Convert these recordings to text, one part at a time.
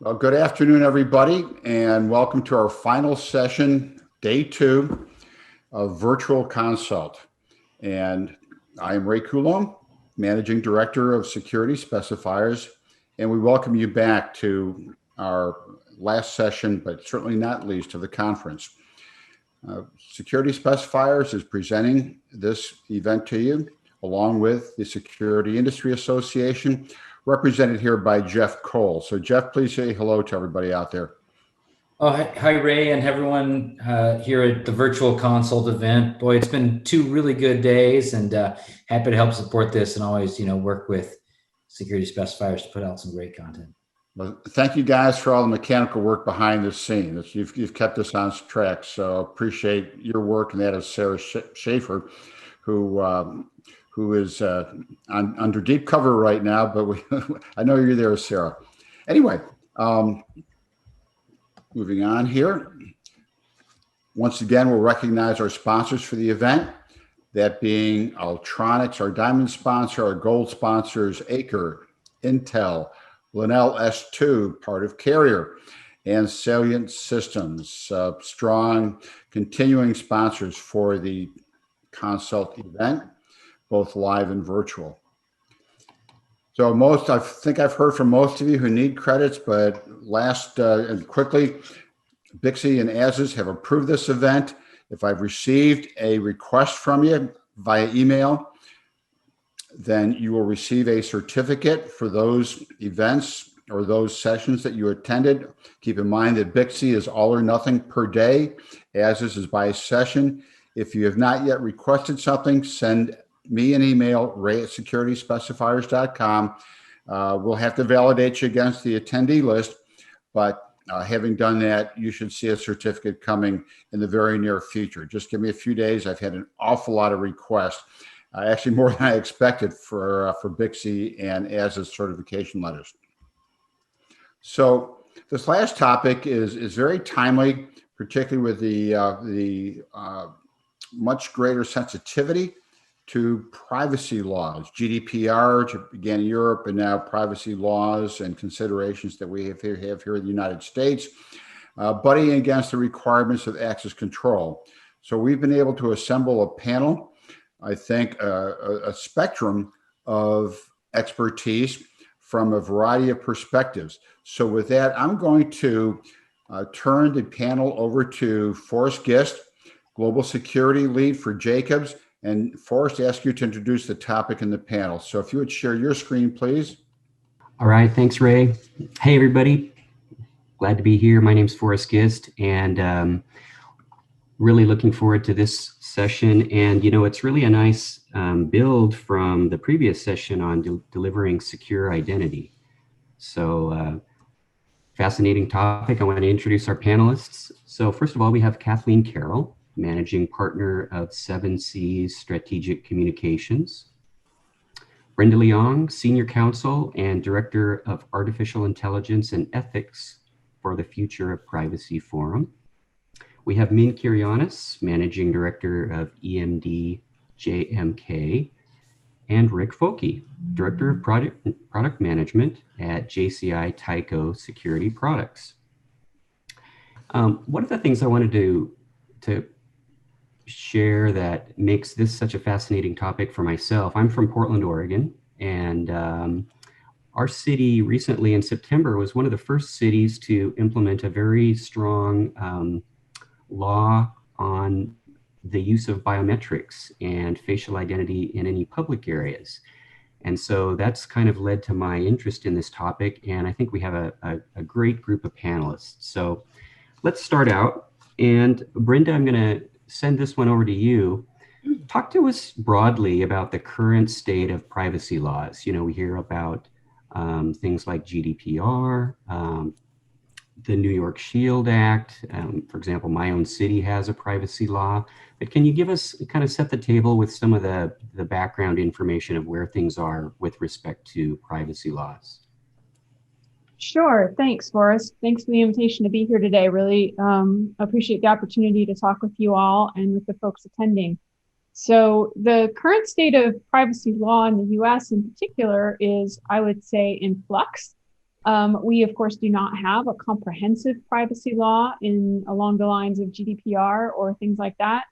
Well, good afternoon, everybody, and welcome to our final session, day two of Virtual Consult. And I am Ray Coulombe, Managing Director of Security Specifiers, and we welcome you back to our last session, but certainly not least, of the conference. Security Specifiers is presenting this event to you, along with the Security Industry Association, represented here by Jeff Cole. So Jeff, please say hello to everybody out there. Oh, hi, Ray, and everyone here at the Virtual Consult event. Boy, it's been two really good days, and happy to help support this and always, work with Security Specifiers to put out some great content. Well, thank you guys for all the mechanical work behind the scenes. You've kept us on track, so appreciate your work, and that is Sarah Schaefer, who is under deep cover right now, but I know you're there, Sarah. Anyway, moving on here. Once again, we'll recognize our sponsors for the event, that being Ultronics, our diamond sponsor, our gold sponsors, Acre, Intel, Linnell S2, part of Carrier, and Salient Systems, strong continuing sponsors for the Consult event, both live and virtual. So I think I've heard from most of you who need credits, but and quickly, Bixby and ASUS have approved this event. If I've received a request from you via email, then you will receive a certificate for those events or those sessions that you attended. Keep in mind that Bixby is all or nothing per day. ASUS is by session. If you have not yet requested something, send me an email, ray@securityspecifiers.com. We'll have to validate you against the attendee list, but having done that, you should see a certificate coming in the very near future. Just give me a few days. I've had an awful lot of requests, actually more than I expected for Bixby and ASUS certification letters. So this last topic is very timely, particularly with the much greater sensitivity to privacy laws, GDPR, which began in Europe, and now privacy laws and considerations that we have here in the United States, butting against the requirements of access control. So we've been able to assemble a panel, I think a spectrum of expertise from a variety of perspectives. So with that, I'm going to turn the panel over to Forrest Gist, Global Security Lead for Jacobs. And Forrest, ask you to introduce the topic in the panel. So if you would share your screen, please. All right, thanks, Ray. Hey, everybody. Glad to be here. My name's Forrest Gist, and really looking forward to this session. And, it's really a nice build from the previous session on delivering secure identity. So fascinating topic. I want to introduce our panelists. So first of all, we have Kathleen Carroll, Managing Partner of 7 Seas Strategic Communications. Brenda Leong, Senior Counsel and Director of Artificial Intelligence and Ethics for the Future of Privacy Forum. We have Min Kirianis, Managing Director of EMD JMK, and Rick Folke, Director of Product Management at JCI Tyco Security Products. One of the things I wanted to share that makes this such a fascinating topic for myself. I'm from Portland, Oregon, and our city recently in September was one of the first cities to implement a very strong law on the use of biometrics and facial identity in any public areas. And so that's kind of led to my interest in this topic, and I think we have a great group of panelists. So let's start out, and Brenda, I'm going to send this one over to you. Talk to us broadly about the current state of privacy laws. We hear about things like GDPR, the New York Shield Act. For example, my own city has a privacy law. But can you give us, kind of set the table with some of the background information of where things are with respect to privacy laws? Sure. Thanks, Forrest. Thanks for the invitation to be here today. Really appreciate the opportunity to talk with you all and with the folks attending. So the current state of privacy law in the US in particular is, I would say, in flux. We, of course, do not have a comprehensive privacy law along the lines of GDPR or things like that.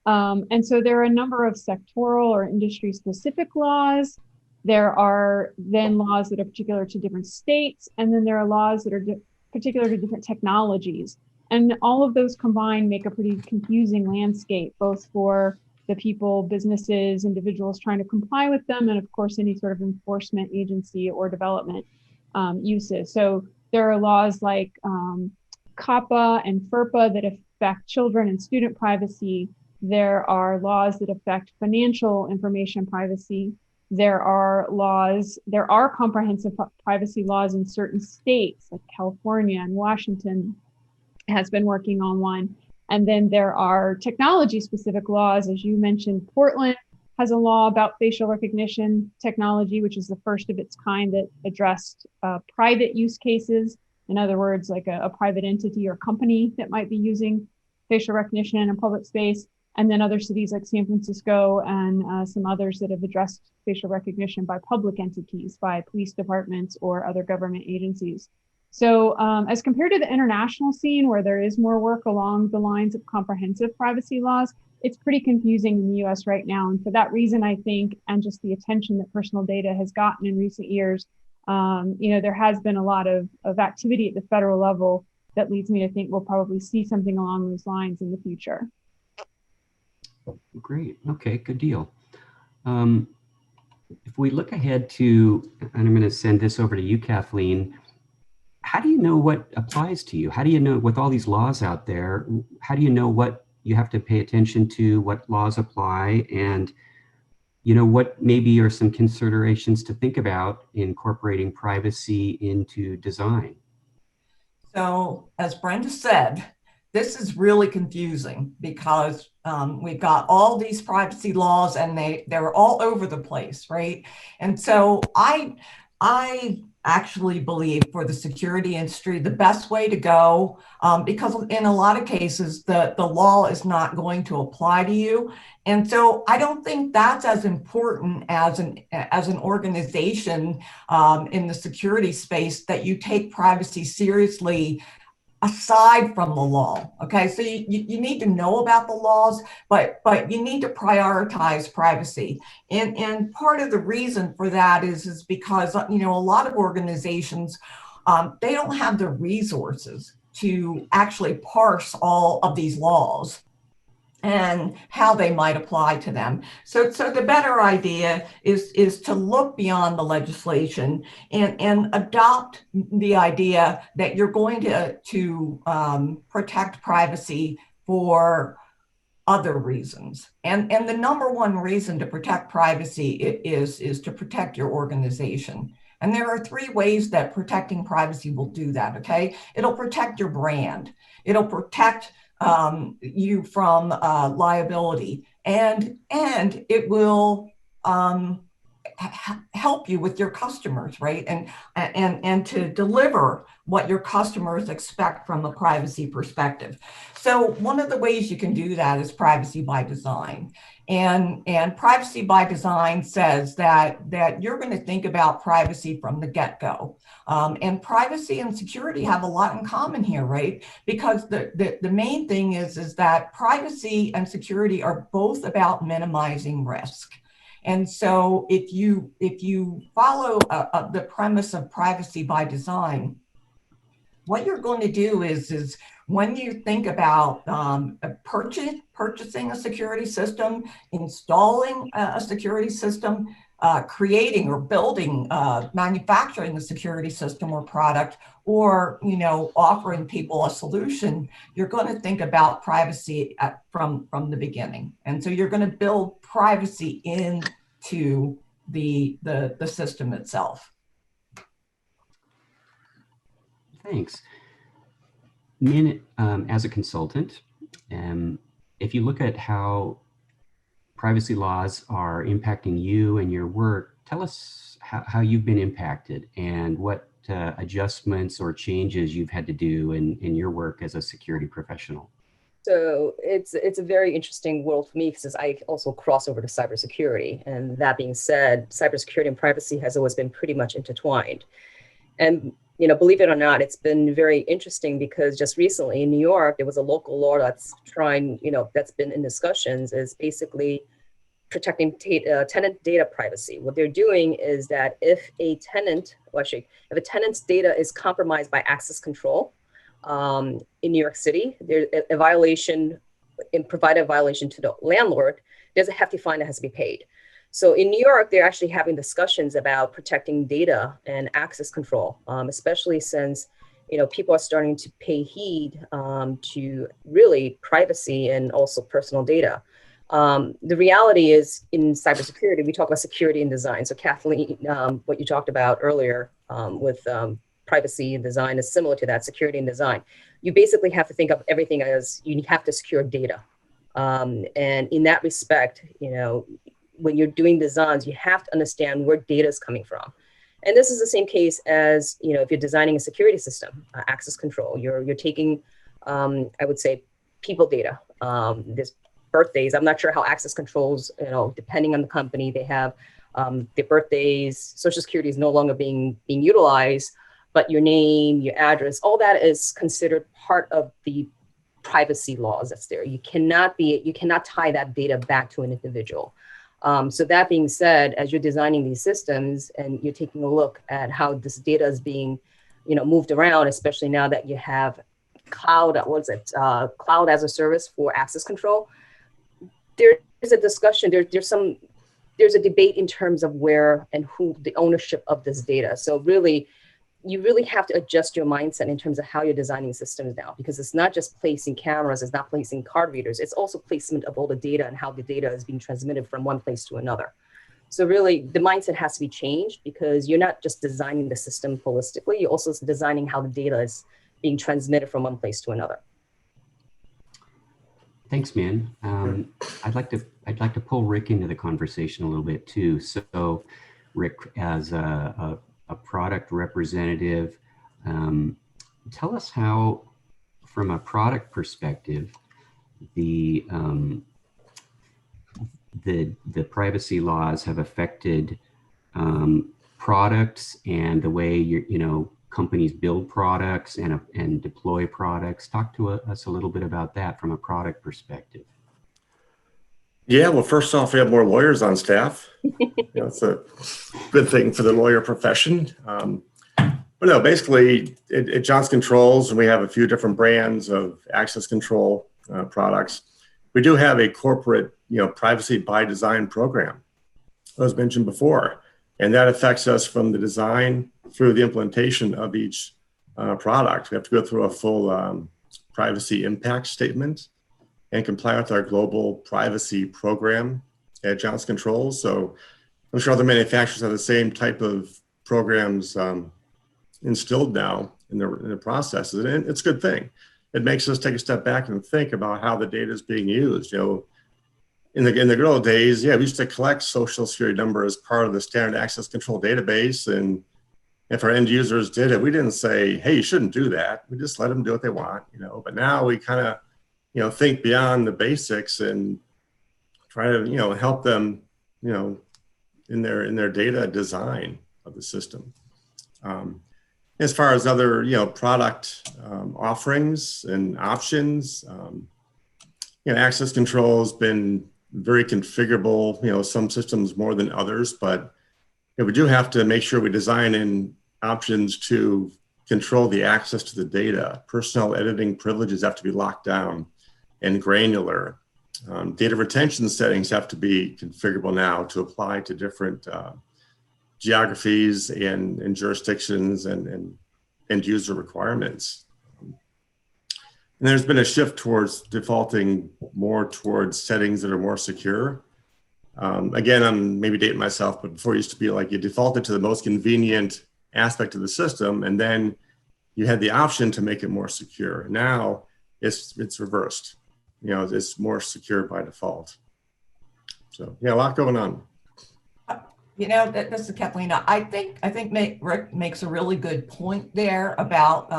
And so there are a number of sectoral or industry specific laws. There are then laws that are particular to different states, and then there are laws that are particular to different technologies. And all of those combined make a pretty confusing landscape, both for the people, businesses, individuals trying to comply with them, and of course, any sort of enforcement agency or development uses. So there are laws like COPPA and FERPA that affect children and student privacy. There are laws that affect financial information privacy. There are comprehensive privacy laws in certain states, like California and Washington has been working on one. And then there are technology specific laws. As you mentioned, Portland has a law about facial recognition technology, which is the first of its kind that addressed private use cases. In other words, like a private entity or company that might be using facial recognition in a public space. And then other cities like San Francisco and some others that have addressed facial recognition by public entities, by police departments or other government agencies. So as compared to the international scene, where there is more work along the lines of comprehensive privacy laws, it's pretty confusing in the US right now. And for that reason, I think, and just the attention that personal data has gotten in recent years, there has been a lot of activity at the federal level that leads me to think we'll probably see something along those lines in the future. Great. Okay, good deal. If we look ahead to, and I'm going to send this over to you, Kathleen, how do you know what applies to you? How do you know, with all these laws out there, how do you know what you have to pay attention to, what laws apply, and what maybe are some considerations to think about incorporating privacy into design? So, as Brenda said, this is really confusing because we've got all these privacy laws and they're all over the place, right? And so I actually believe for the security industry, the best way to go, because in a lot of cases, the law is not going to apply to you. And so I don't think that's as important as an organization in the security space that you take privacy seriously aside from the law. Okay, so you need to know about the laws, but you need to prioritize privacy. And part of the reason for that is because a lot of organizations they don't have the resources to actually parse all of these laws and how they might apply to them. So the better idea is to look beyond the legislation and adopt the idea that you're going to protect privacy for other reasons. And the number one reason to protect privacy is to protect your organization. And there are three ways that protecting privacy will do that, okay? It'll protect your brand. It'll protect you from liability, and it will help you with your customers, right? And to deliver what your customers expect from a privacy perspective. So one of the ways you can do that is privacy by design. And privacy by design says that you're going to think about privacy from the get-go. And privacy and security have a lot in common here, right? Because the main thing is that privacy and security are both about minimizing risk. And so if you follow the premise of privacy by design, what you're going to do is when you think about purchasing a security system, installing a security system, creating or building, manufacturing a security system or product, or offering people a solution, you're going to think about privacy from the beginning. And so you're going to build privacy into the system itself. Thanks. Min, as a consultant, if you look at how privacy laws are impacting you and your work, tell us how you've been impacted and what adjustments or changes you've had to do in your work as a security professional. So it's a very interesting world for me because I also cross over to cybersecurity. And that being said, cybersecurity and privacy has always been pretty much intertwined. And believe it or not, it's been very interesting because just recently in New York, there was a local law that's trying, that's been in discussions, is basically protecting tenant data privacy. What they're doing is that if a tenant's data is compromised by access control in New York City, there's a violation, provided a violation to the landlord, there's a hefty fine that has to be paid. So in New York, they're actually having discussions about protecting data and access control, especially since people are starting to pay heed to really privacy and also personal data. The reality is in cybersecurity, we talk about security and design. So Kathleen, what you talked about earlier with privacy and design is similar to that, security and design. You basically have to think of everything as you have to secure data. And in that respect, when you're doing designs, you have to understand where data is coming from. And this is the same case as, if you're designing a security system, access control, you're taking, I would say, people data. There's birthdays. I'm not sure how access controls, depending on the company, they have their birthdays. Social Security is no longer being utilized, but your name, your address, all that is considered part of the privacy laws that's there. You cannot tie that data back to an individual. So that being said, as you're designing these systems and you're taking a look at how this data is being, moved around, especially now that you have cloud as a service for access control, there is a discussion. There's a debate in terms of where and who the ownership of this data. So you really have to adjust your mindset in terms of how you're designing systems now, because it's not just placing cameras, it's not placing card readers, it's also placement of all the data and how the data is being transmitted from one place to another. So really the mindset has to be changed, because you're not just designing the system holistically, you're also designing how the data is being transmitted from one place to another. Thanks, Min. I'd like to pull Rick into the conversation a little bit too. So Rick, as a product representative, tell us how, from a product perspective, the privacy laws have affected products and the way companies build products and deploy products. Talk to us a little bit about that from a product perspective. Yeah, well, first off, we have more lawyers on staff. It's a good thing for the lawyer profession. But no, basically, at Johnson Controls, and we have a few different brands of access control products, we do have a corporate, privacy by design program, as mentioned before. And that affects us from the design through the implementation of each product. We have to go through a full privacy impact statement and comply with our global privacy program at Johnson Controls. So I'm sure other manufacturers have the same type of programs instilled now in the processes, and it's a good thing. It makes us take a step back and think about how the data is being used. In the good old days, we used to collect social security number as part of the standard access control database, and if our end users did it, we didn't say, hey, you shouldn't do that. We just let them do what they want, But now we kind of think beyond the basics and try to, help them, in their data design of the system. As far as other, product offerings and options, access control has been very configurable, some systems more than others, but we do have to make sure we design in options to control the access to the data. Personnel editing privileges have to be locked down and granular. Data retention settings have to be configurable now to apply to different geographies and jurisdictions and end user requirements. And there's been a shift towards defaulting more towards settings that are more secure. Again, I'm maybe dating myself, but before it used to be like you defaulted to the most convenient aspect of the system, and then you had the option to make it more secure. Now it's reversed. It's more secure by default. So a lot going on. This is Kathleen. I think Rick makes a really good point there about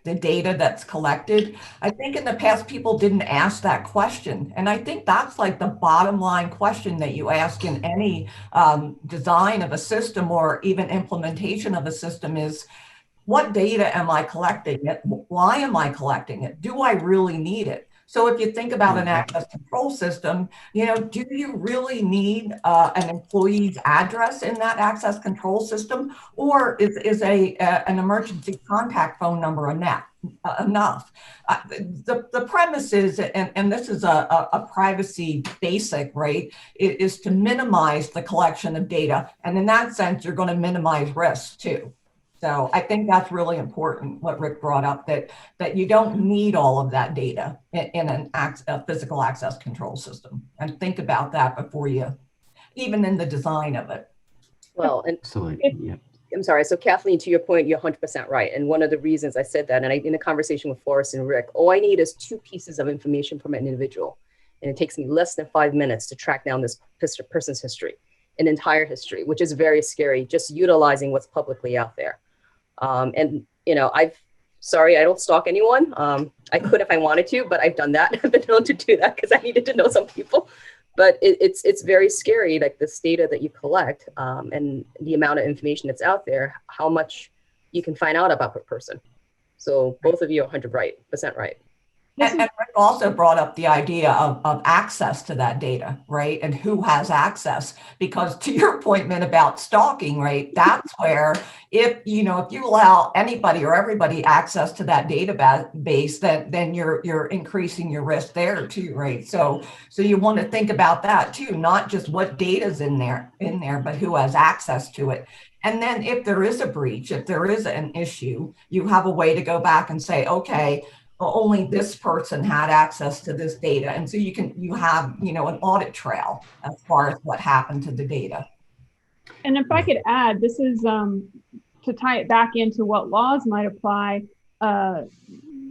the data that's collected. I think in the past, people didn't ask that question. And I think that's like the bottom line question that you ask in any design of a system or even implementation of a system is, what data am I collecting it? Why am I collecting it? Do I really need it? So if you think about an access control system, do you really need an employee's address in that access control system, or is an emergency contact phone number enough? The premise is, and this is a privacy basic, right, is to minimize the collection of data. And in that sense, you're going to minimize risks too. So I think that's really important, what Rick brought up, that you don't need all of that data in a physical access control system. And think about that before you, even in the design of it. Well, and Absolutely. Yeah. I'm sorry. So Kathleen, to your point, you're 100% right. And one of the reasons I said that, and in a conversation with Forrest and Rick, all I need is 2 pieces of information from an individual. And it takes me less than 5 minutes to track down this person's history, an entire history, which is very scary, just utilizing what's publicly out there. And, sorry, I don't stalk anyone. I could if I wanted to, but I've done that. I've been known to do that because I needed to know some people. But it's very scary, like this data that you collect and the amount of information that's out there, how much you can find out about a person. So both of you are 100% right. And Rick also brought up the idea of access to that data, right? And who has access? Because to your point, Min, about stalking, right? That's where if you allow anybody or everybody access to that database, then you're increasing your risk there too, right? So you want to think about that too, not just what data's in there, but who has access to it. And then if there is a breach, if there is an issue, you have a way to go back and say, okay, only this person had access to this data. And so you have, an audit trail as far as what happened to the data. And if I could add, this is to tie it back into what laws might apply.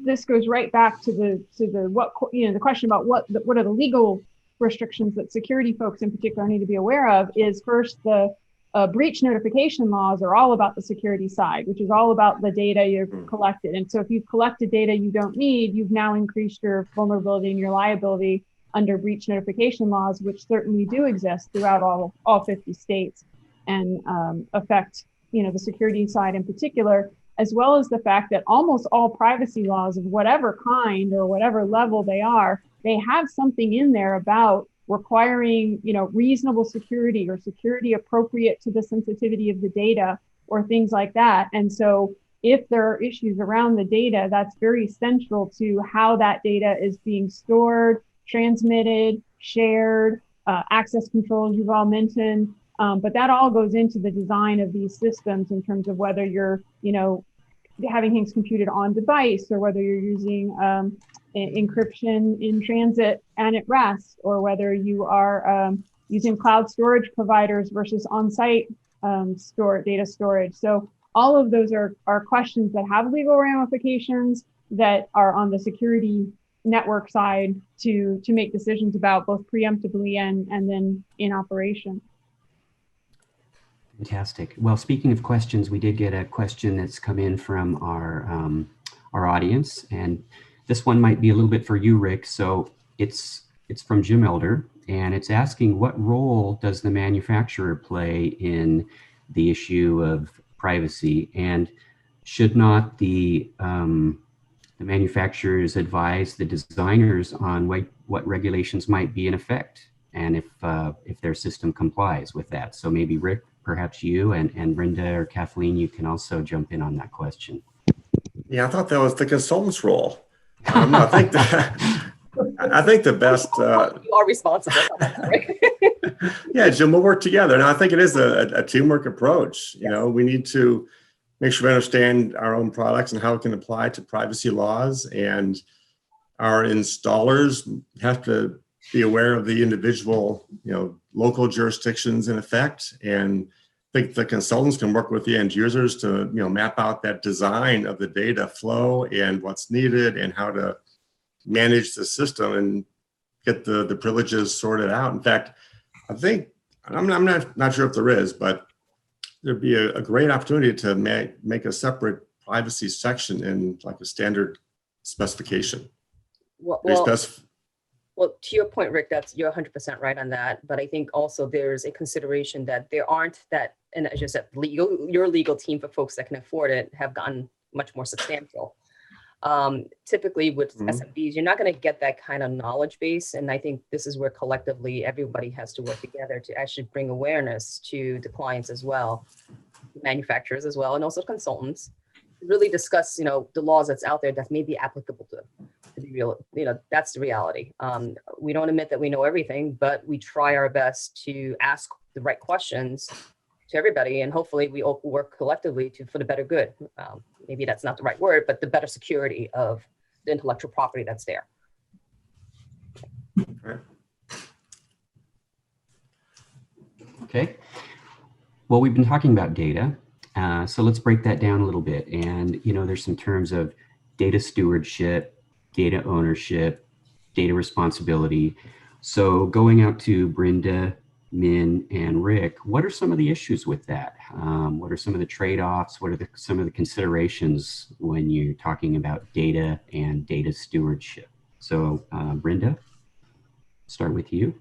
This goes right back to the question about what are the legal restrictions that security folks in particular need to be aware of. Is first, the breach notification laws are all about the security side, which is all about the data you've collected. And so if you've collected data you don't need, you've now increased your vulnerability and your liability under breach notification laws, which certainly do exist throughout all 50 states and affect, the security side in particular, as well as the fact that almost all privacy laws of whatever kind or whatever level they are, they have something in there about requiring, reasonable security or security appropriate to the sensitivity of the data or things like that. And so if there are issues around the data, that's very central to how that data is being stored, transmitted, shared, access controls you've all mentioned. But that all goes into the design of these systems in terms of whether you're, having things computed on device or whether you're using encryption in transit and at rest, or whether you are using cloud storage providers versus on-site data storage. So all of those are questions that have legal ramifications that are on the security network side to make decisions about both preemptively and then in operation. Fantastic. Well, speaking of questions, we did get a question that's come in from our audience, and this one might be a little bit for you, Rick. So it's from Jim Elder, and it's asking, what role does the manufacturer play in the issue of privacy, and should not the manufacturers advise the designers on what regulations might be in effect, and if their system complies with that? So maybe Rick, perhaps you and Brenda or Kathleen, you can also jump in on that question. Yeah, I thought that was the consultant's role. I think the best. You are responsible. Yeah, Jim, we'll work together. And I think it is a teamwork approach. We need to make sure we understand our own products and how it can apply to privacy laws. And our installers have to be aware of the individual, local jurisdictions in effect. And I think the consultants can work with the end users to, map out that design of the data flow and what's needed and how to manage the system and get the privileges sorted out. In fact, I think, I'm not sure if there is, but there'd be a great opportunity to make a separate privacy section in like a standard specification. Well, to your point, Rick, you're 100% right on that. But I think also there's a consideration that there aren't that and as you said, your legal team for folks that can afford it have gotten much more substantial. Typically with SMBs, you're not going to get that kind of knowledge base. And I think this is where collectively everybody has to work together to actually bring awareness to the clients as well, manufacturers as well, and also consultants, to really discuss, the laws that's out there that may be applicable to be real. That's the reality. We don't admit that we know everything, but we try our best to ask the right questions to everybody, and hopefully we all work collectively for the better good. Maybe that's not the right word, but the better security of the intellectual property that's there. Okay. Well, we've been talking about data. So let's break that down a little bit. And, there's some terms of data stewardship, data ownership, data responsibility. So going out to Brenda, Min, and Rick, what are some of the issues with that? What are some of the trade-offs? What are some of the considerations when you're talking about data and data stewardship? So Brenda, start with you.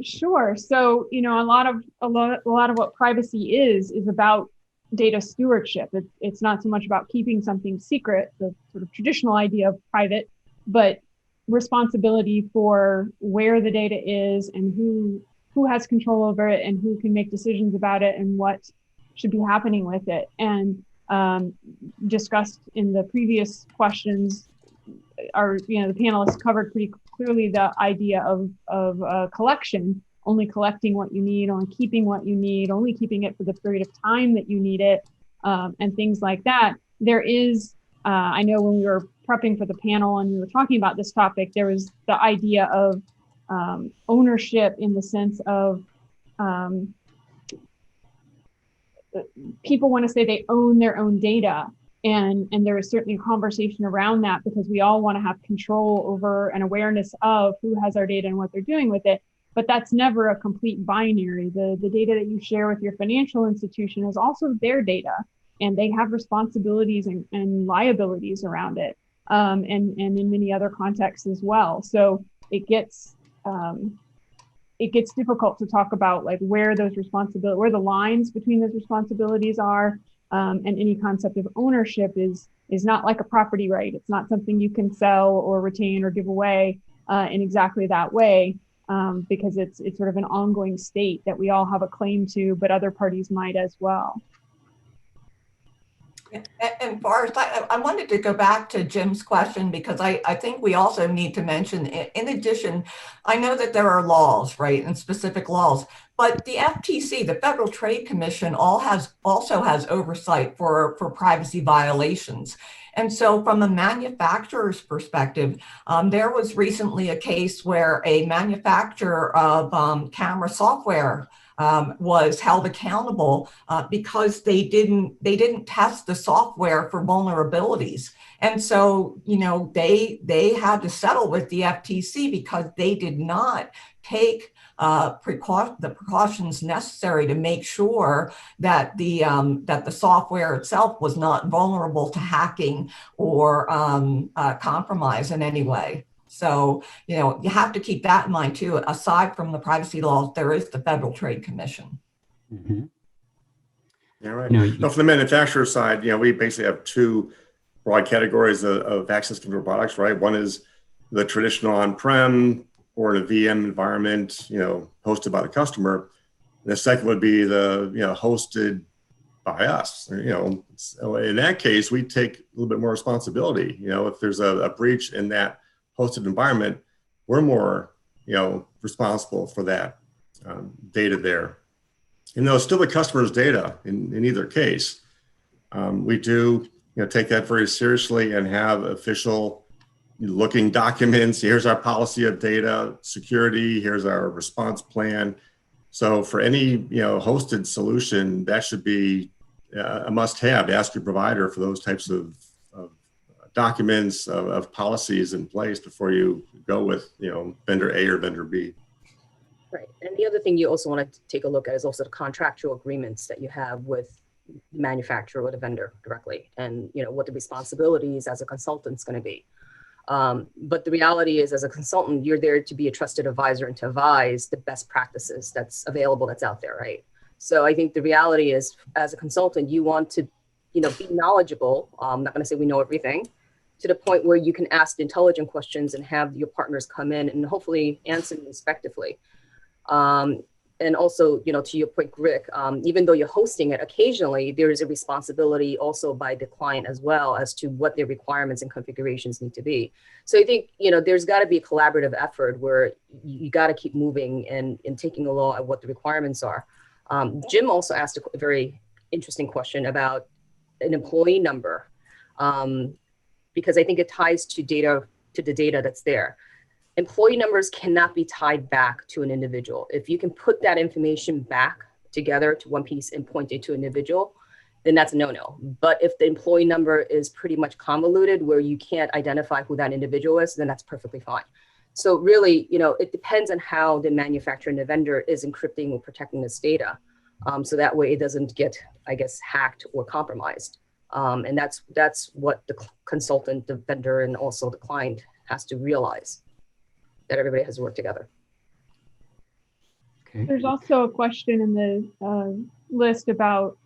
Sure. So, a lot of what privacy is about data stewardship. It's not so much about keeping something secret, the sort of traditional idea of private, but responsibility for where the data is and who has control over it and who can make decisions about it and what should be happening with it. And discussed in the previous questions, the panelists covered pretty clearly the idea of collection, only collecting what you need, only keeping what you need, only keeping it for the period of time that you need it, and things like that. There is, I know when we were prepping for the panel and we were talking about this topic, there was the idea of ownership in the sense of people want to say they own their own data. And there is certainly a conversation around that because we all want to have control over and awareness of who has our data and what they're doing with it. But that's never a complete binary. The data that you share with your financial institution is also their data, and they have responsibilities and liabilities around it, and in many other contexts as well. So it gets difficult to talk about like where the lines between those responsibilities are. And any concept of ownership is not like a property right. It's not something you can sell or retain or give away in exactly that way, because it's sort of an ongoing state that we all have a claim to, but other parties might as well. And Forrest, I wanted to go back to Jim's question because I think we also need to mention, in addition, I know that there are laws, right, and specific laws, but the FTC, the Federal Trade Commission, also has oversight for privacy violations. And so from a manufacturer's perspective, there was recently a case where a manufacturer of camera software was held accountable because they didn't test the software for vulnerabilities. And so, they had to settle with the FTC because they did not take the precautions necessary to make sure that the software itself was not vulnerable to hacking or compromise in any way. So, you have to keep that in mind too. Aside from the privacy laws, there is the Federal Trade Commission. Mm-hmm. Yeah, right. From the manufacturer side, we basically have two broad categories of access control products, right? One is the traditional on-prem or in a VM environment, hosted by the customer. And the second would be the, hosted by us. So in that case, we take a little bit more responsibility. If there's a breach in that hosted environment, we're more, responsible for that data there. And though it's still the customer's data in either case, we do, take that very seriously and have official looking documents. Here's our policy of data security. Here's our response plan. So for any, hosted solution, that should be a must-have to ask your provider for those types of documents of policies in place before you go with, vendor A or vendor B. Right. And the other thing you also want to take a look at is also the contractual agreements that you have with the manufacturer or the vendor directly, and what the responsibilities as a consultant is going to be. But the reality is, as a consultant, you're there to be a trusted advisor and to advise the best practices that's available, that's out there, right? So I think the reality is, as a consultant, you want to, be knowledgeable. I'm not going to say we know everything, to the point where you can ask the intelligent questions and have your partners come in and hopefully answer them respectively. And also, to your point, Rick, even though you're hosting it, occasionally there is a responsibility also by the client as well as to what their requirements and configurations need to be. So I think, there's got to be a collaborative effort where you got to keep moving and taking a look at what the requirements are. Jim also asked a very interesting question about an employee number, because I think it ties to the data that's there. Employee numbers cannot be tied back to an individual. If you can put that information back together to one piece and point it to an individual, then that's a no-no. But if the employee number is pretty much convoluted where you can't identify who that individual is, then that's perfectly fine. So really, it depends on how the manufacturer and the vendor is encrypting or protecting this data. So that way it doesn't get, I guess, hacked or compromised. And that's what the consultant, the vendor, and also the client has to realize, that everybody has to work together. Okay. There's also a question in the list about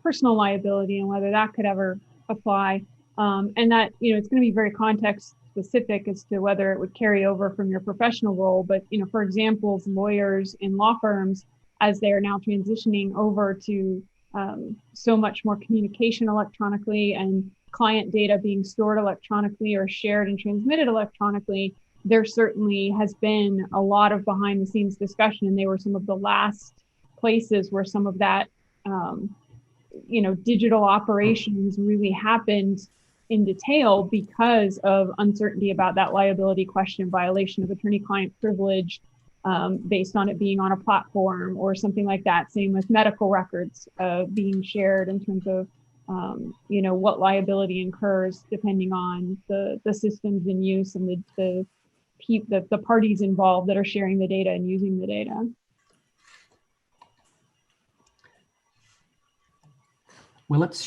personal liability and whether that could ever apply. And that, it's going to be very context specific as to whether it would carry over from your professional role. But, for example, lawyers in law firms, as they are now transitioning over to so much more communication electronically and client data being stored electronically or shared and transmitted electronically, there certainly has been a lot of behind the scenes discussion, and they were some of the last places where some of that, digital operations really happened in detail because of uncertainty about that liability question, violation of attorney-client privilege, based on it being on a platform or something like that. Same with medical records being shared in terms of, what liability incurs depending on the systems in use and the parties involved that are sharing the data and using the data. Well, let's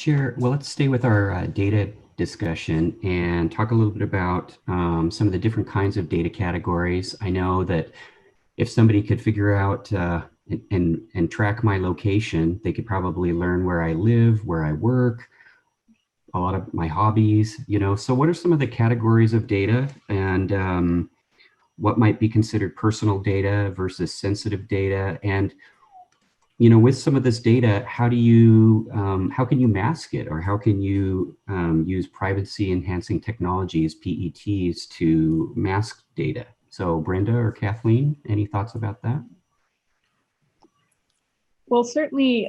stay with our data discussion and talk a little bit about some of the different kinds of data categories. I know that if somebody could figure out and track my location, they could probably learn where I live, where I work, a lot of my hobbies, So what are some of the categories of data, and what might be considered personal data versus sensitive data? And, with some of this data, how can you mask it, or how can you use privacy enhancing technologies, PETs, to mask data? So Brenda or Kathleen, any thoughts about that? Well, certainly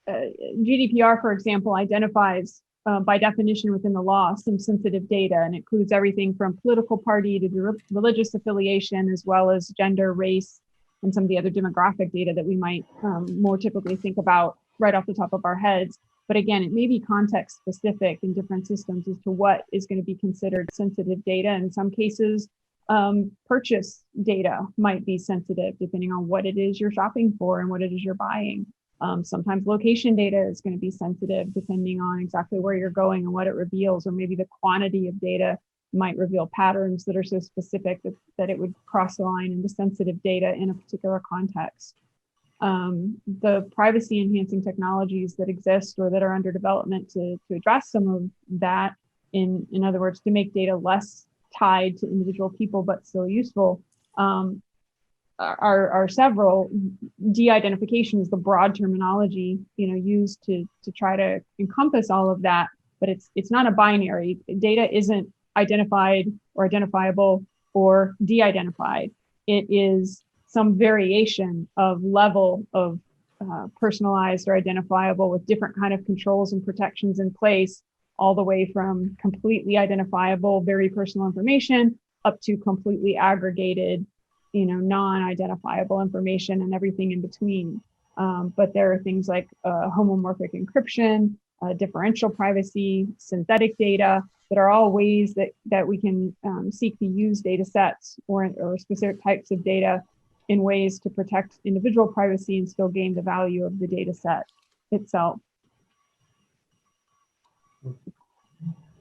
GDPR, for example, identifies by definition within the law some sensitive data, and includes everything from political party to religious affiliation, as well as gender, race, and some of the other demographic data that we might more typically think about right off the top of our heads. But again, it may be context specific in different systems as to what is going to be considered sensitive data. In some cases, purchase data might be sensitive depending on what it is you're shopping for and what it is you're buying. Sometimes location data is going to be sensitive depending on exactly where you're going and what it reveals, or maybe the quantity of data might reveal patterns that are so specific that it would cross the line into sensitive data in a particular context. The privacy enhancing technologies that exist or that are under development to address some of that, in other words, to make data less tied to individual people but still useful, are several. De-identification is the broad terminology used to try to encompass all of that, but it's not a binary. Data isn't identified or identifiable or de-identified. It is some variation of level of personalized or identifiable with different kind of controls and protections in place, all the way from completely identifiable, very personal information up to completely aggregated, non-identifiable information and everything in between. But there are things like homomorphic encryption, differential privacy, synthetic data, that are all ways that we can seek to use data sets or specific types of data in ways to protect individual privacy and still gain the value of the data set itself.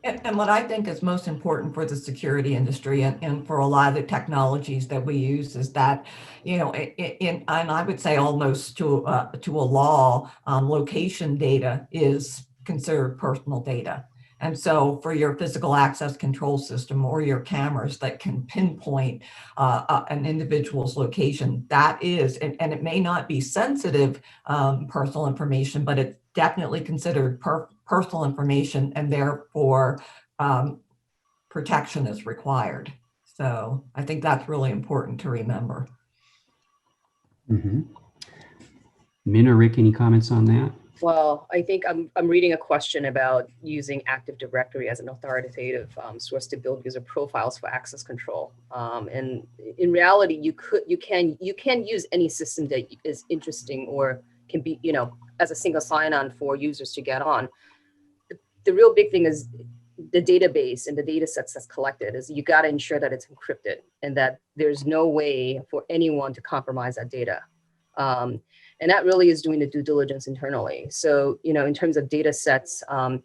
And what I think is most important for the security industry and for a lot of the technologies that we use is that, and I would say almost to a law, location data is considered personal data. And so for your physical access control system or your cameras that can pinpoint an individual's location, that is, and it may not be sensitive personal information, but it's definitely considered personal information, and therefore protection is required. So I think that's really important to remember. Mm-hmm. Min or Rick, any comments on that? Well, I think I'm reading a question about using Active Directory as an authoritative source to build user profiles for access control. And in reality, you can use any system that is interesting or can be, as a single sign-on for users to get on. The real big thing is the database and the data sets that's collected is you got to ensure that it's encrypted and that there's no way for anyone to compromise that data. And that really is doing the due diligence internally. So, in terms of data sets, in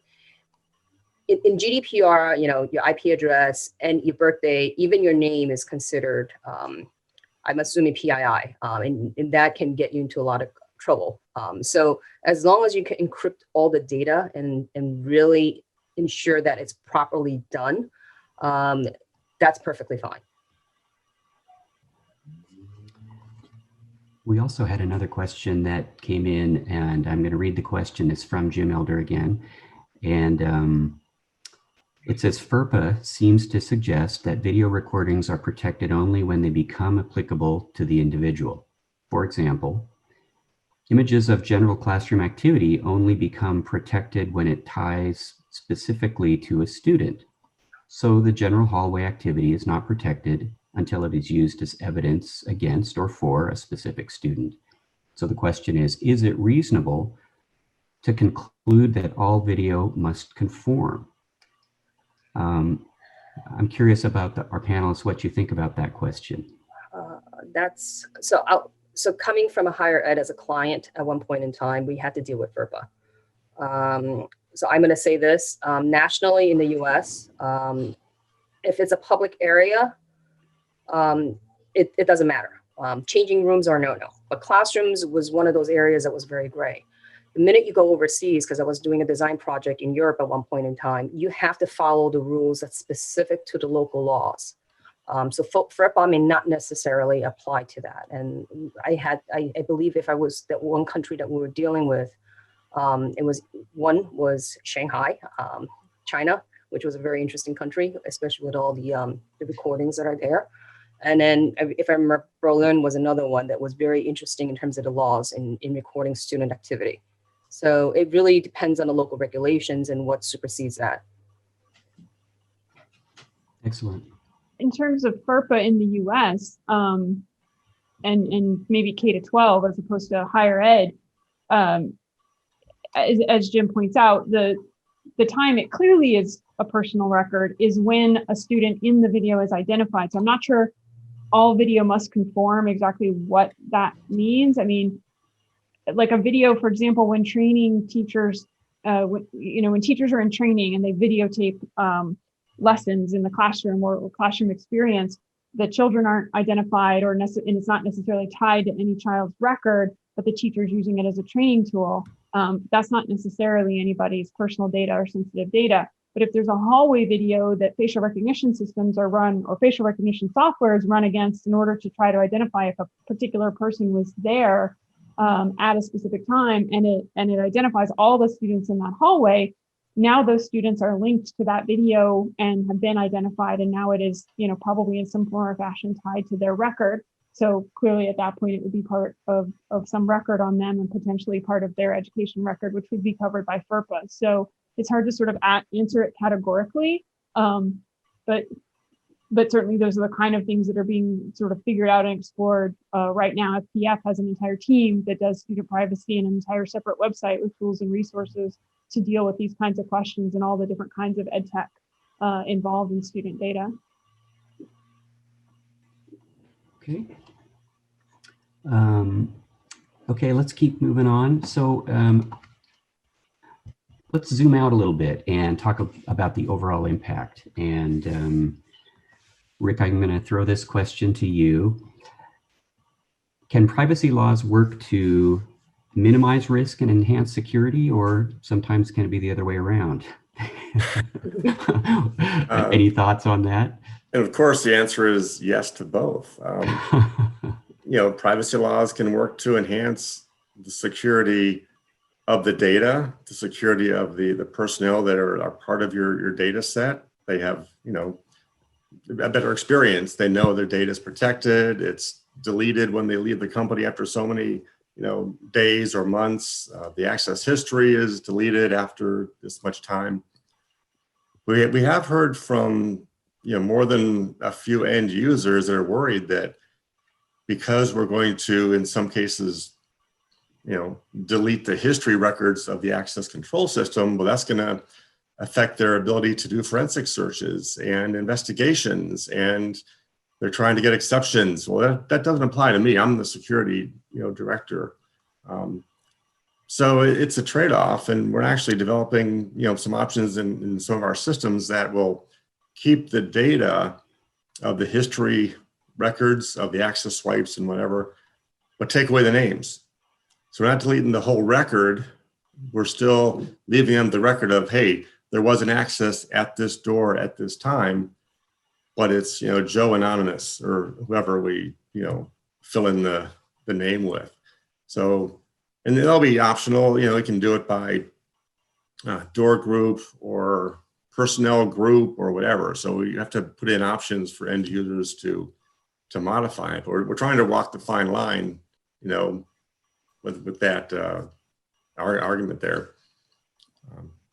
GDPR, your IP address and your birthday, even your name is considered, I'm assuming PII, and that can get you into a lot of trouble. So as long as you can encrypt all the data and really ensure that it's properly done, that's perfectly fine. We also had another question that came in, and I'm going to read the question. It's from Jim Elder again. And it says, FERPA seems to suggest that video recordings are protected only when they become applicable to the individual. For example, images of general classroom activity only become protected when it ties specifically to a student. So the general hallway activity is not protected until it is used as evidence against or for a specific student. So the question is it reasonable to conclude that all video must conform? I'm curious about our panelists, what you think about that question. So coming from a higher ed as a client at one point in time, we had to deal with FERPA. So I'm going to say this, nationally in the US, if it's a public area, it doesn't matter. Changing rooms are no-no, but classrooms was one of those areas that was very gray. The minute you go overseas, because I was doing a design project in Europe at one point in time, you have to follow the rules that's specific to the local laws. So FERPA may not necessarily apply to that. And I believe if I was that one country that we were dealing with, one was Shanghai, China, which was a very interesting country, especially with all the recordings that are there. And then if I remember, Berlin was another one that was very interesting in terms of the laws in recording student activity. So it really depends on the local regulations and what supersedes that. Excellent. In terms of FERPA in the US, and maybe K-12 as opposed to higher ed, as Jim points out, the time it clearly is a personal record is when a student in the video is identified. So I'm not sure all video must conform exactly what that means. I mean, like a video, for example, when training teachers, when teachers are in training and they videotape lessons in the classroom or classroom experience, the children aren't identified and it's not necessarily tied to any child's record, but the teacher's using it as a training tool. That's not necessarily anybody's personal data or sensitive data. But if there's a hallway video that facial recognition systems are run or facial recognition software is run against in order to try to identify if a particular person was there at a specific time, and it identifies all the students in that hallway, now those students are linked to that video and have been identified, and now it is, probably in some form or fashion tied to their record. So clearly at that point, it would be part of some record on them and potentially part of their education record, which would be covered by FERPA. So it's hard to sort of answer it categorically, but certainly those are the kind of things that are being sort of figured out and explored right now. FPF has an entire team that does student privacy and an entire separate website with tools and resources to deal with these kinds of questions and all the different kinds of ed tech involved in student data. Okay. Okay, let's keep moving on. So let's zoom out a little bit and talk about the overall impact. And Rick, I'm going to throw this question to you. Can privacy laws work to minimize risk and enhance security, or sometimes can it be the other way around? Any thoughts on that? And of course, the answer is yes to both. Privacy laws can work to enhance the security of the data, the security of the personnel that are part of your data set. They have, a better experience. They know their data is protected. It's deleted when they leave the company after so many, days or months. The access history is deleted after this much time. We have heard from, more than a few end users that are worried that because we're going to, in some cases, delete the history records of the access control system, well, that's going to affect their ability to do forensic searches and investigations, and they're trying to get exceptions. Well, that doesn't apply to me. I'm the security, director. So it's a trade-off, and we're actually developing, some options in some of our systems that will keep the data of the history records of the access swipes and whatever, but take away the names. So we're not deleting the whole record. We're still leaving them the record of, hey, there was an access at this door at this time, but it's, Joe Anonymous or whoever we, fill in the name with. So, and it'll be optional. We can do it by door group or personnel group or whatever. So you have to put in options for end users to modify it. We're trying to walk the fine line, with that argument there.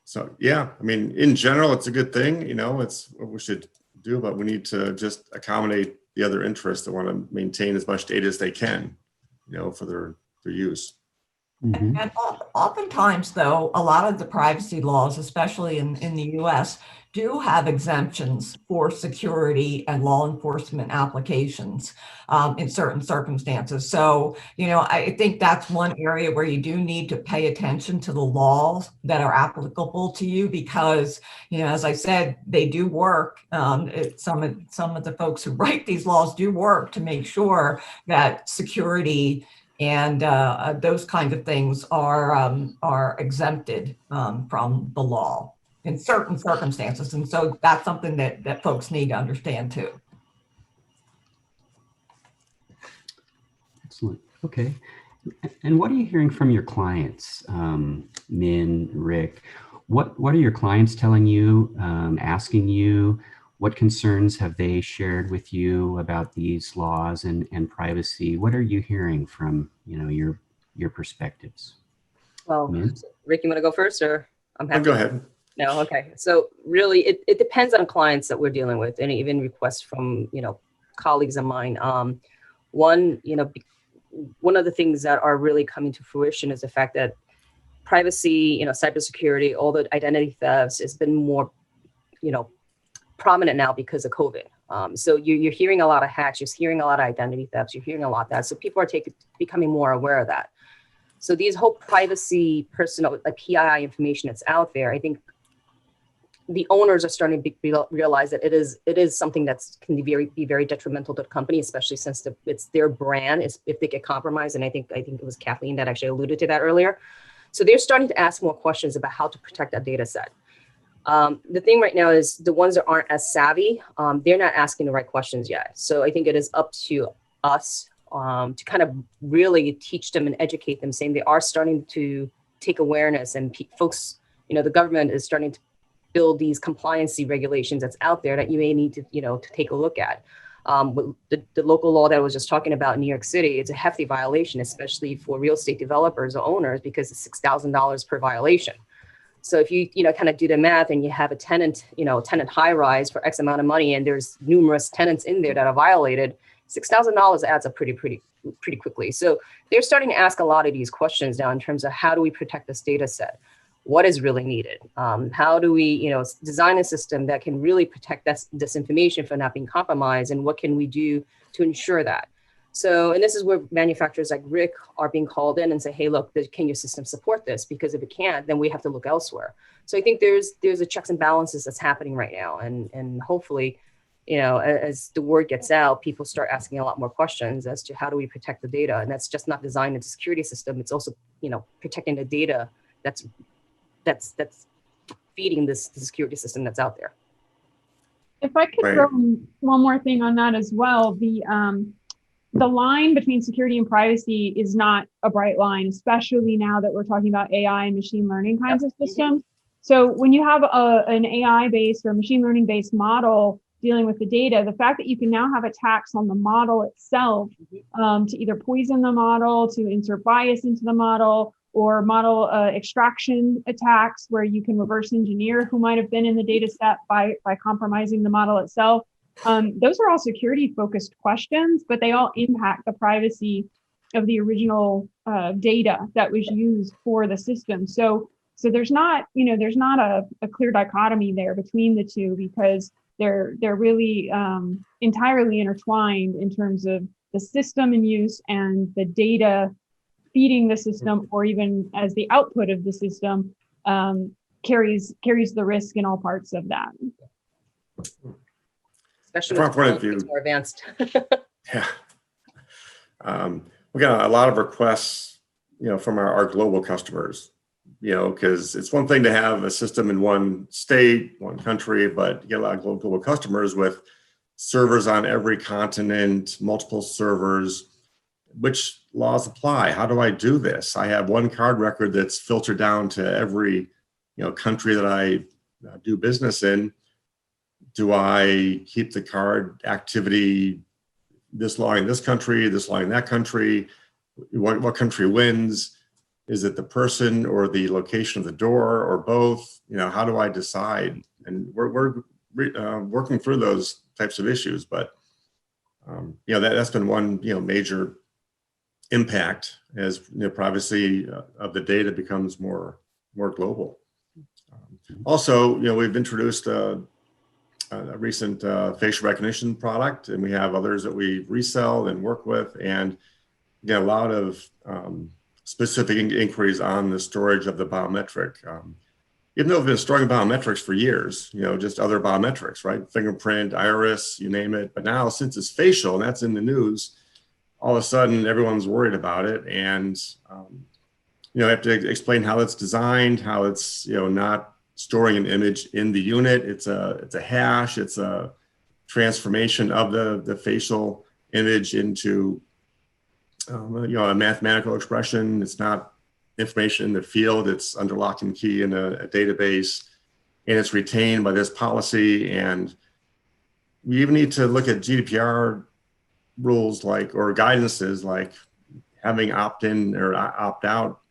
So yeah, I mean, in general, it's a good thing. It's what we should do, but we need to just accommodate the other interests that want to maintain as much data as they can, for their use. Mm-hmm. And oftentimes, though, a lot of the privacy laws, especially in the US, do have exemptions for security and law enforcement applications in certain circumstances. So, I think that's one area where you do need to pay attention to the laws that are applicable to you, because, as I said, they do work. Some of the folks who write these laws do work to make sure that security and those kinds of things are exempted from the law in certain circumstances. And so that's something that folks need to understand too. Excellent. Okay. And what are you hearing from your clients, Min, Rick? What are your clients telling you, asking you? What concerns have they shared with you about these laws and privacy? What are you hearing from, your perspectives? Well, Min? Rick, you want to go first, or I'm happy? Go ahead. No, okay. So really, it depends on clients that we're dealing with, and even requests from colleagues of mine. One of the things that are really coming to fruition is the fact that privacy, cybersecurity, all the identity thefts has been more, prominent now because of COVID. So you're hearing a lot of hacks, you're hearing a lot of identity thefts, you're hearing a lot of that. So people are becoming more aware of that. So these whole privacy, personal, like PII information that's out there, I think the owners are starting to realize that it is something that's can be very detrimental to the company, especially since it's their brand if they get compromised. And I think it was Kathleen that actually alluded to that earlier. So they're starting to ask more questions about how to protect that data set. The thing right now is the ones that aren't as savvy, they're not asking the right questions yet. So I think it is up to us to kind of really teach them and educate them, saying they are starting to take awareness, and folks, the government is starting to build these compliancy regulations that's out there that you may need to, to take a look at. The local law that I was just talking about in New York City, it's a hefty violation, especially for real estate developers or owners, because it's $6,000 per violation. So if you, kind of do the math and you have a tenant, tenant high rise for X amount of money, and there's numerous tenants in there that are violated, $6,000 adds up pretty quickly. So they're starting to ask a lot of these questions now in terms of how do we protect this data set? What is really needed? How do we, design a system that can really protect this information from not being compromised? And what can we do to ensure that? So, and this is where manufacturers like Rick are being called in and say, hey, look, can your system support this? Because if it can't, then we have to look elsewhere. So I think there's a checks and balances that's happening right now, and hopefully, as the word gets out, people start asking a lot more questions as to how do we protect the data, and that's just not designed into security system. It's also protecting the data that's feeding the security system that's out there. If I could Right. throw in one more thing on that as well, the line between security and privacy is not a bright line, especially now that we're talking about AI and machine learning kinds of systems. So when you have an AI-based or machine learning-based model dealing with the data, the fact that you can now have attacks on the model itself to either poison the model, to insert bias into the model, or model extraction attacks where you can reverse engineer who might have been in the data set by compromising the model itself. Those are all security focused questions, but they all impact the privacy of the original data that was used for the system. So there's not a clear dichotomy there between the two, because they're really entirely intertwined in terms of the system in use and the data feeding the system, or even as the output of the system, carries the risk in all parts of that. Especially From our with point of technology view, more advanced. Yeah. We got a lot of requests, from our global customers, because it's one thing to have a system in one state, one country, but you get a lot of global customers with servers on every continent, multiple servers. Which laws apply? How do I do this? I have one card record that's filtered down to every, country that I do business in. Do I keep the card activity this long in this country, this long in that country? What country wins? Is it the person or the location of the door or both? How do I decide? And we're working through those types of issues, but that's been one major impact as privacy of the data becomes more global. Also, we've introduced a recent facial recognition product, and we have others that we resell and work with, and get a lot of specific inquiries on the storage of the biometric. Even though we've been storing biometrics for years, just other biometrics, right? Fingerprint, iris, you name it. But now, since it's facial and that's in the news, all of a sudden everyone's worried about it, and I have to explain how it's designed, how it's not storing an image in the unit. It's a hash. It's a transformation of the facial image into a mathematical expression. It's not information in the field. It's under lock and key in a database, and it's retained by this policy. And we even need to look at GDPR rules or guidances like having opt-in or opt-out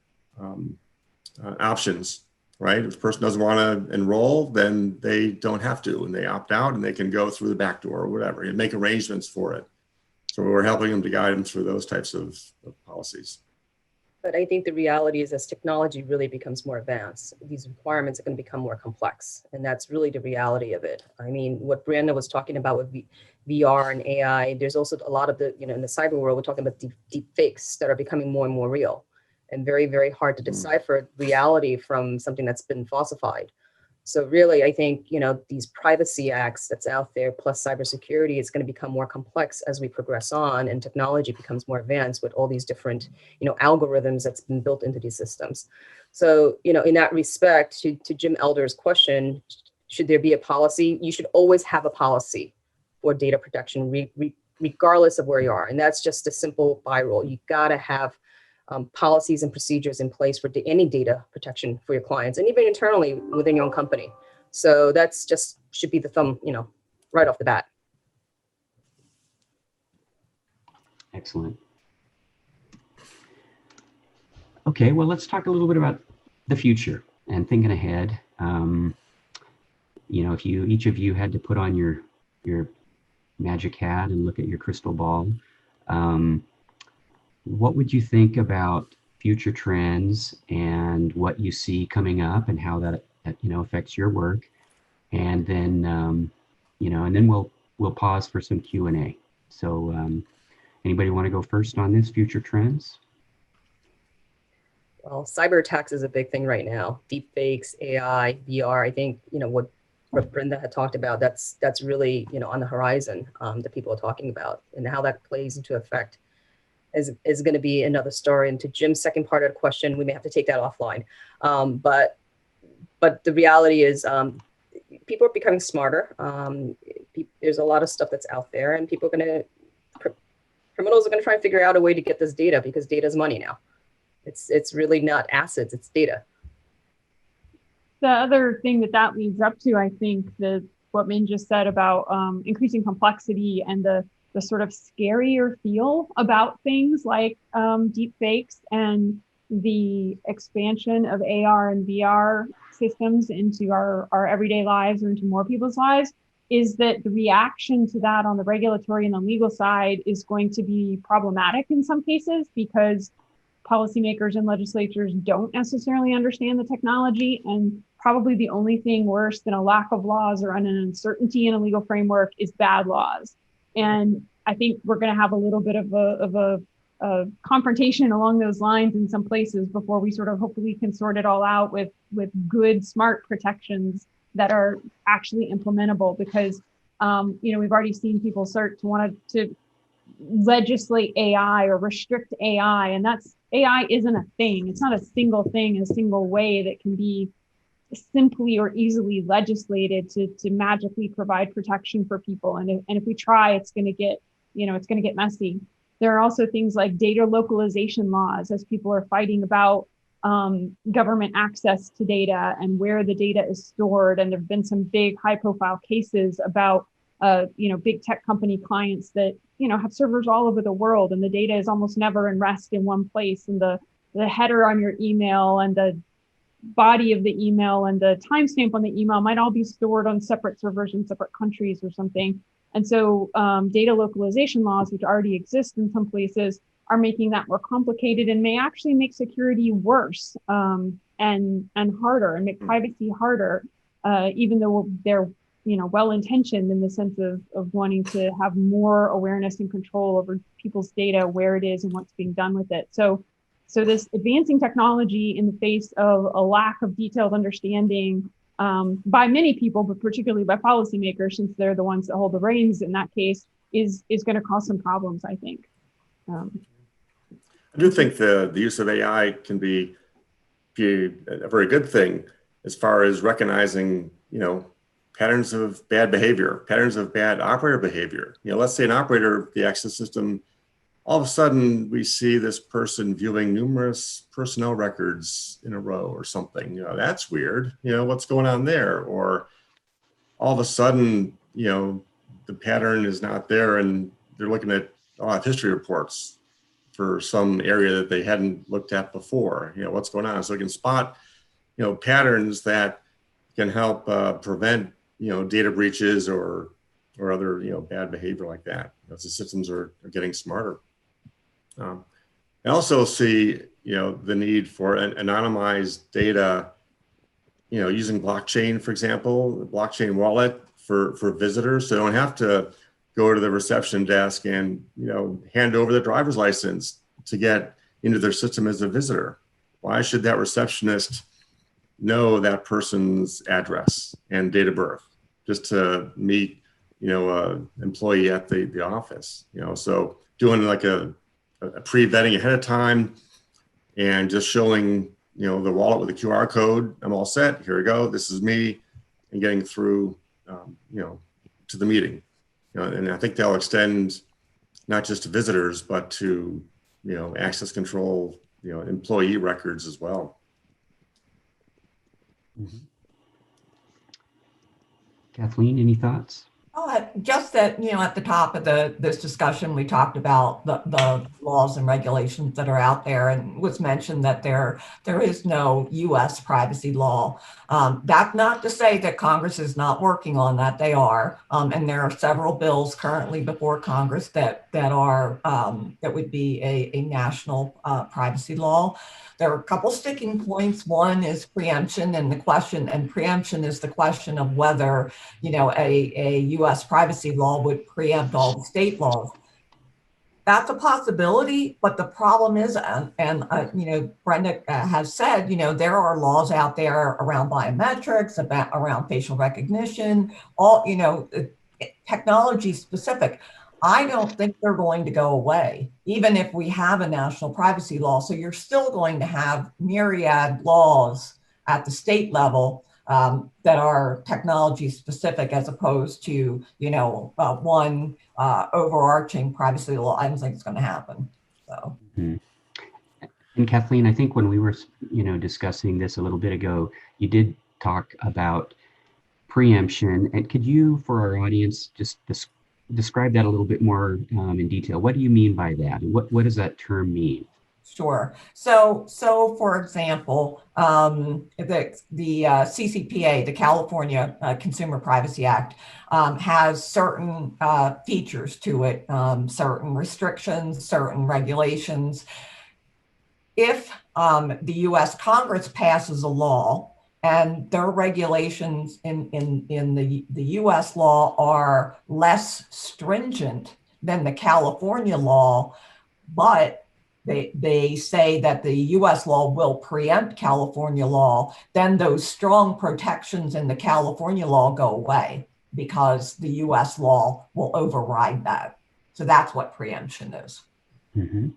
options, right? If the person doesn't want to enroll, then they don't have to, and they opt out, and they can go through the back door or whatever and make arrangements for it. So we're helping them to guide them through those types of policies. But I think the reality is, as technology really becomes more advanced, these requirements are going to become more complex. And that's really the reality of it. I mean, what Brianna was talking about with VR and AI, there's also a lot of the, in the cyber world, we're talking about deep fakes that are becoming more and more real, and very, very hard to decipher reality from something that's been falsified. So really, I think, these privacy acts that's out there, plus cybersecurity, is going to become more complex as we progress on, and technology becomes more advanced with all these different, algorithms that's been built into these systems. So, in that respect, to Jim Elder's question, should there be a policy? You should always have a policy for data protection, regardless of where you are. And that's just a simple by rule. You got to have policies and procedures in place for any data protection for your clients, and even internally within your own company. So that's just should be the thumb, right off the bat. Excellent. Okay, well, let's talk a little bit about the future and thinking ahead. If each of you had to put on your magic hat and look at your crystal ball, what would you think about future trends and what you see coming up and how that affects your work? And then and then we'll pause for some Q&A. So anybody want to go first on this, future trends? Well, cyber attacks is a big thing right now. Deep fakes, AI, VR. I think, what Brenda had talked about, that's really, on the horizon, that people are talking about, and how that plays into effect is going to be another story. And to Jim's second part of the question, we may have to take that offline. But the reality is, people are becoming smarter. There's a lot of stuff that's out there, and criminals are going to try and figure out a way to get this data, because data is money now. It's really not assets, it's data. The other thing that leads up to, I think, what Min just said about increasing complexity and the sort of scarier feel about things like deep fakes and the expansion of AR and VR systems into our everyday lives or into more people's lives, is that the reaction to that on the regulatory and the legal side is going to be problematic in some cases, because policymakers and legislatures don't necessarily understand the technology. And probably the only thing worse than a lack of laws or an uncertainty in a legal framework is bad laws. And I think we're going to have a little bit of a confrontation along those lines in some places before we sort of hopefully can sort it all out with good, smart protections that are actually implementable. Because we've already seen people start to want to legislate AI or restrict AI, and AI isn't a thing. It's not a single thing, a single way that can be simply or easily legislated to magically provide protection for people. And if we try, it's going to get messy. There are also things like data localization laws, as people are fighting about government access to data and where the data is stored. And there've been some big high-profile cases about big tech company clients that have servers all over the world, and the data is almost never in rest in one place. And the header on your email and the body of the email and the timestamp on the email might all be stored on separate servers in separate countries or something. And so data localization laws, which already exist in some places, are making that more complicated and may actually make security worse and harder, and make privacy harder, even though they're well-intentioned in the sense of wanting to have more awareness and control over people's data, where it is and what's being done with it. So this advancing technology in the face of a lack of detailed understanding by many people, but particularly by policymakers, since they're the ones that hold the reins in that case, is going to cause some problems, I think. I do think the use of AI can be a very good thing as far as recognizing, patterns of bad behavior, patterns of bad operator behavior. Let's say an operator, the access system, all of a sudden we see this person viewing numerous personnel records in a row or something. That's weird. What's going on there? Or all of a sudden, the pattern is not there, and they're looking at history reports for some area that they hadn't looked at before. What's going on? So we can spot, patterns that can help prevent, data breaches or other, bad behavior like that. As the systems are getting smarter. I also see, the need for anonymized data, using blockchain, for example, the blockchain wallet for visitors. So they don't have to go to the reception desk and, hand over the driver's license to get into their system as a visitor. Why should that receptionist know that person's address and date of birth just to meet, employee at the office? So doing like a pre-vetting ahead of time and just showing, the wallet with a QR code. I'm all set. Here we go. This is me, and getting through, to the meeting. And I think they'll extend not just to visitors, but to, access control, employee records as well. Mm-hmm. Kathleen, any thoughts? Just that, at the top of this discussion, we talked about the laws and regulations that are out there, and was mentioned that there is no U.S. privacy law. That's not to say that Congress is not working on that. They are, and there are several bills currently before Congress that would be a national privacy law. There are a couple sticking points. One is preemption, and preemption is the question of whether, a U.S. privacy law would preempt all the state laws. That's a possibility, but the problem is, Brenda has said, there are laws out there around biometrics, around facial recognition, all, technology specific. I don't think they're going to go away, even if we have a national privacy law. So you're still going to have myriad laws at the state level that are technology specific, as opposed to, one overarching privacy law. I don't think it's going to happen. So. Mm-hmm. And Kathleen, I think when we were, discussing this a little bit ago, you did talk about preemption. And could you, for our audience, just describe that a little bit more in detail? What do you mean by that? And what does that term mean? Sure. So for example, the CCPA, the California Consumer Privacy Act, has certain features to it, certain restrictions, certain regulations. If the U.S. Congress passes a law and their regulations in the U.S. law are less stringent than the California law, but they say that the U.S. law will preempt California law, then those strong protections in the California law go away because the U.S. law will override that. So that's what preemption is. Mm-hmm.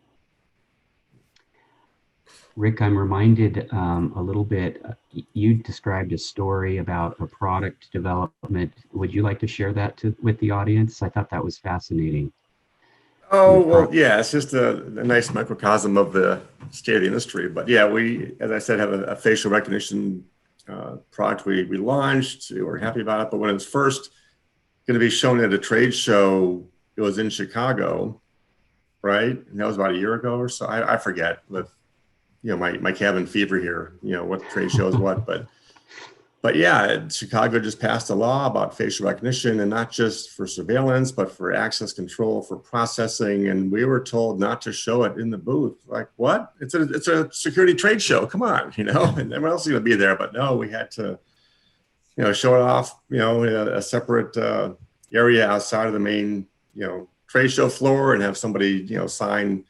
Rick, I'm reminded a little bit, you described a story about a product development. Would you like to share that with the audience? I thought that was fascinating. Oh, well, yeah, it's just a nice microcosm of the state of the industry. But yeah, we, as I said, have a facial recognition product we launched. We're happy about it. But when it was first going to be shown at a trade show, it was in Chicago, right? And that was about a year ago or so. I forget with, my cabin fever here, what trade show is what. But yeah, Chicago just passed a law about facial recognition, and not just for surveillance, but for access control, for processing. And we were told not to show it in the booth. Like, what? It's a security trade show. Come on, and everyone else is going to be there. But no, we had to, show it off, in a separate area outside of the main, trade show floor, and have somebody, sign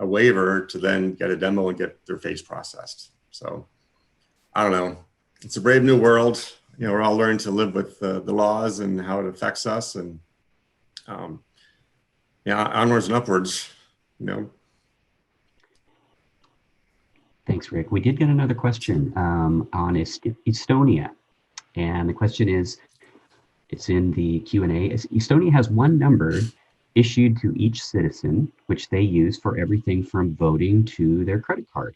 a waiver to then get a demo and get their face processed. So I don't know. It's a brave new world. We're all learning to live with the laws and how it affects us, and onwards and upwards. Thanks, Rick. We did get another question on Estonia, and the question is, it's in the Q&A. Estonia has one number issued to each citizen, which they use for everything from voting to their credit card.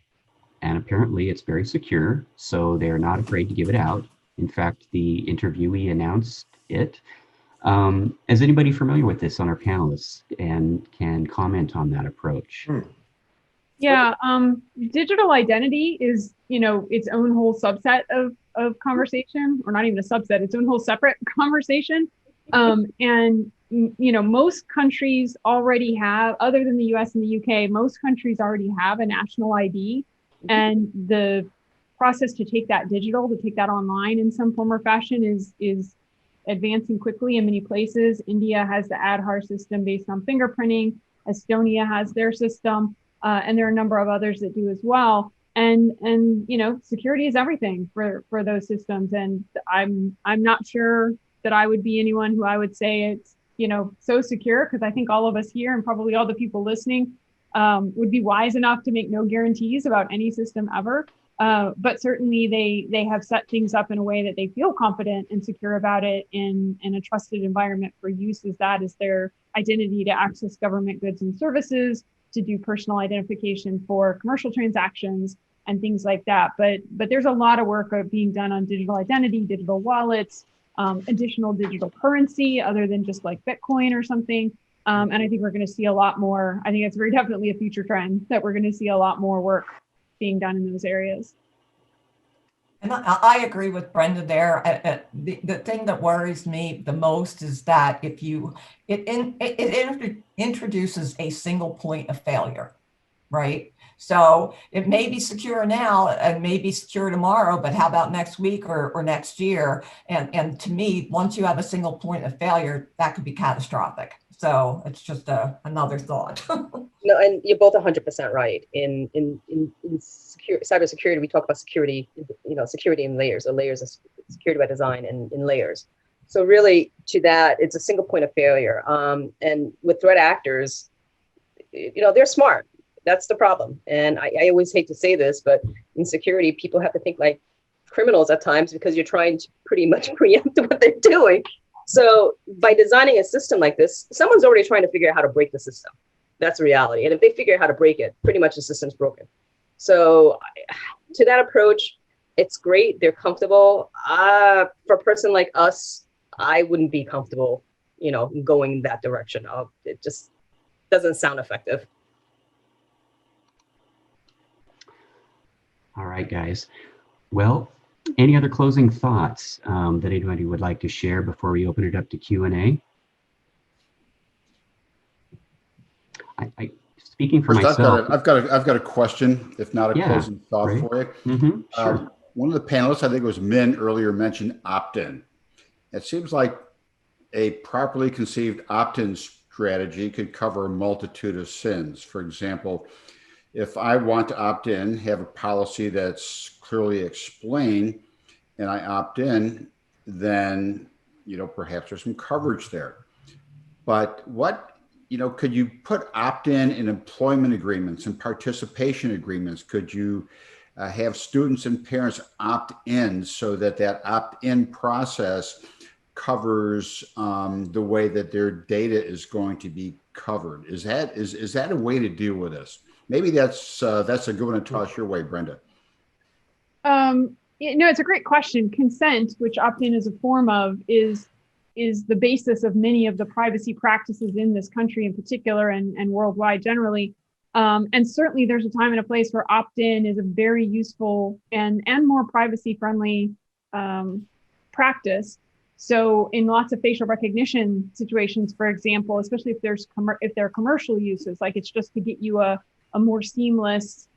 And apparently it's very secure, so they're not afraid to give it out. In fact, the interviewee announced it. Is anybody familiar with this on our panelists and can comment on that approach? Yeah, digital identity is, its own whole subset of conversation, or not even a subset, its own whole separate conversation. And most countries already have, other than the US and the UK, most countries already have a national ID. And the process to take that digital, to take that online in some form or fashion is advancing quickly in many places. India has the Aadhaar system based on fingerprinting. Estonia has their system, and there are a number of others that do as well. And security is everything for those systems. And I'm not sure that I would be anyone who I would say it's so secure, because I think all of us here and probably all the people listening would be wise enough to make no guarantees about any system ever. But certainly they have set things up in a way that they feel confident and secure about it in a trusted environment for use as that is their identity to access government goods and services, to do personal identification for commercial transactions and things like that. But there's a lot of work being done on digital identity, digital wallets, additional digital currency other than just like Bitcoin or something. And I think we're going to see a lot more. I think it's very definitely a future trend that we're going to see a lot more work being done in those areas. And I agree with Brenda there. The thing that worries me the most is that if it introduces a single point of failure, right? So it may be secure now and may be secure tomorrow, but how about next week or next year? And to me, once you have a single point of failure, that could be catastrophic. So it's just another thought. No, and you're both 100% right. In cybersecurity, we talk about security, security in layers, or layers of security by design and in layers. So really, to that, it's a single point of failure. And with threat actors, they're smart. That's the problem. And I always hate to say this, but in security, people have to think like criminals at times because you're trying to pretty much preempt what they're doing. So by designing a system like this, someone's already trying to figure out how to break the system. That's the reality. And if they figure out how to break it, pretty much the system's broken. So to that approach, it's great. They're comfortable. For a person like us, I wouldn't be comfortable, going that direction. It just doesn't sound effective. All right, guys. Well, any other closing thoughts that anybody would like to share before we open it up to Q&A? Speaking for First, myself, I've got a question, if not a Yeah, closing thought right. for you. Sure. One of the panelists, I think it was Min earlier, mentioned opt-in. It seems like a properly conceived opt-in strategy could cover a multitude of sins. For example, if I want to opt in, have a policy that's clearly explained, and I opt in, then perhaps there's some coverage there. But could you put opt-in in employment agreements and participation agreements? Could you have students and parents opt in so that opt-in process covers the way that their data is going to be covered? Is that a way to deal with this? Maybe that's a good one to toss your way, Brenda. It's a great question. Consent, which opt-in is a form of, is the basis of many of the privacy practices in this country in particular and worldwide generally. And certainly there's a time and a place where opt-in is a very useful and more privacy friendly practice. So in lots of facial recognition situations, for example, especially if there are commercial uses, like it's just to get you a more seamless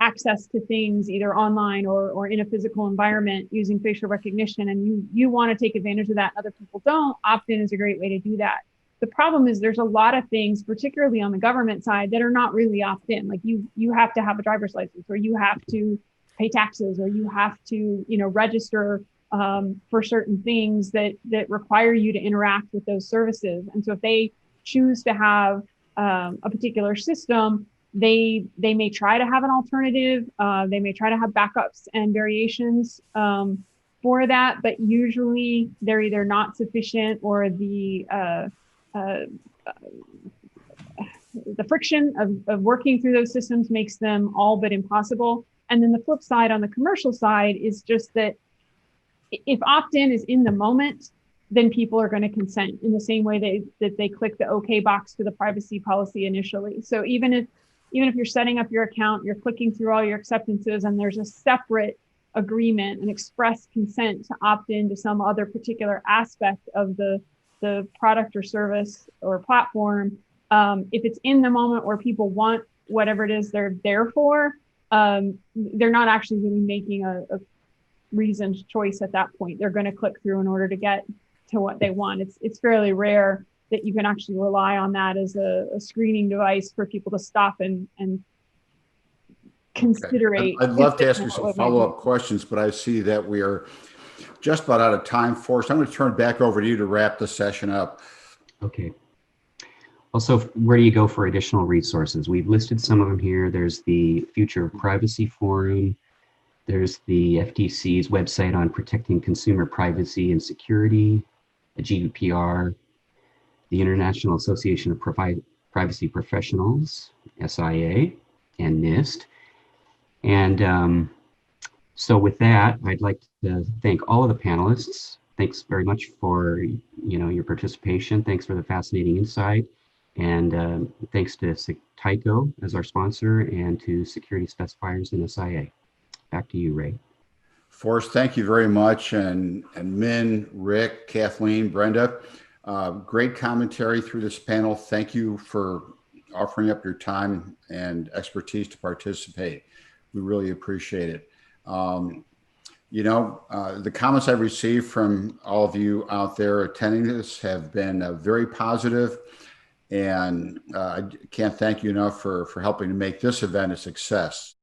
access to things either online or in a physical environment using facial recognition, and you want to take advantage of that, other people don't, opt-in is a great way to do that. The problem is there's a lot of things, particularly on the government side, that are not really opt-in. Like you have to have a driver's license, or you have to pay taxes, or you have to register for certain things that require you to interact with those services. And so if they choose to have a particular system, they may try to have an alternative. They may try to have backups and variations for that, but usually they're either not sufficient, or the friction of working through those systems makes them all but impossible. And then the flip side on the commercial side is just that if opt-in is in the moment, then people are going to consent in the same way that they click the OK box to the privacy policy initially. So even if you're setting up your account, you're clicking through all your acceptances, and there's a separate agreement, an express consent to opt in to some other particular aspect of the product or service or platform, if it's in the moment where people want whatever it is they're there for, they're not actually really making a reasoned choice at that point. They're going to click through in order to get to what they want. It's fairly rare that you can actually rely on that as a screening device for people to stop and considerate. I'd love to ask you some follow-up questions, but I see that we are just about out of time for us. I'm going to turn it back over to you to wrap the session up. Okay. Also, where do you go for additional resources? We've listed some of them here. There's the Future of Privacy Forum. There's the FTC's website on protecting consumer privacy and security, the GDPR, the International Association of Privacy Professionals, SIA, and NIST. And so with that, I'd like to thank all of the panelists. Thanks very much for your participation. Thanks for the fascinating insight. And thanks to Tyco as our sponsor, and to Security Specifiers and SIA. Back to you, Ray. Forrest, thank you very much. And Min, Rick, Kathleen, Brenda, great commentary through this panel. Thank you for offering up your time and expertise to participate. We really appreciate it. The comments I've received from all of you out there attending this have been very positive, and I can't thank you enough for helping to make this event a success.